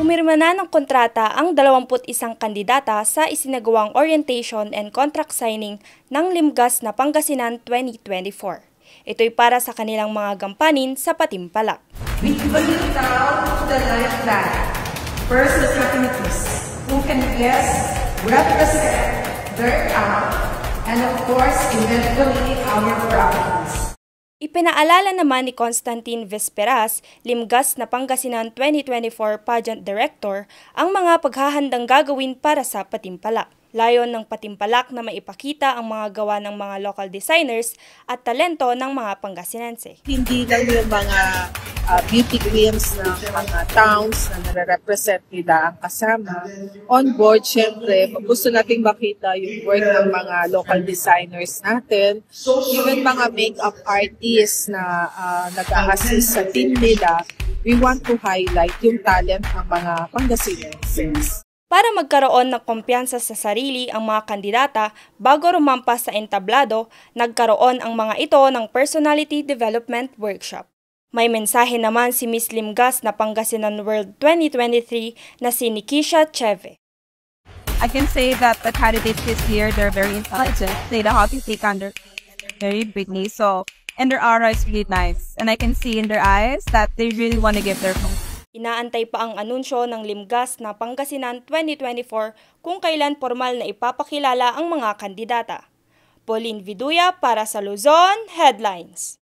Pumirma na ng kontrata ang 21 kandidata sa isinagawang orientation and contract signing ng Limgas na Pangasinan 2024. Ito'y para sa kanilang mga gampanin sa Patimpalak. We value now the life plan. First, the communities who can best represent their town and of course, eventually our province. Ipinaalala naman ni Constantine Vesperas, Limgas na Pangasinan 2024 Pageant Director, ang mga paghahandang gagawin para sa Patimpalak. Layon ng Patimpalak na maipakita ang mga gawa ng mga local designers at talento ng mga Pangasinense. Hindi lang yung mga beauty queens ng mga towns na nare-represent nila ang kasama. On board, syempre, gusto nating makita yung work ng mga local designers natin, even mga makeup artists na nag-a-assist sa team nila. We want to highlight yung talent ng mga Pangasinenses. Para magkaroon ng kumpiyansa sa sarili ang mga kandidata bago rumampas sa entablado, nagkaroon ang mga ito ng Personality Development Workshop. May mensahe naman si Miss Limgas na Pangasinan World 2023 na si Nikisha Cheve. I can say that the candidates this year, they're very intelligent. They know how to take under very bigly. And their aura is really nice. And I can see in their eyes that they really want to give their vote. Inaantay pa ang anunsyo ng Limgas na Pangasinan 2024 kung kailan formal na ipapakilala ang mga kandidata. Pauline Viduya para sa Luzon Headlines.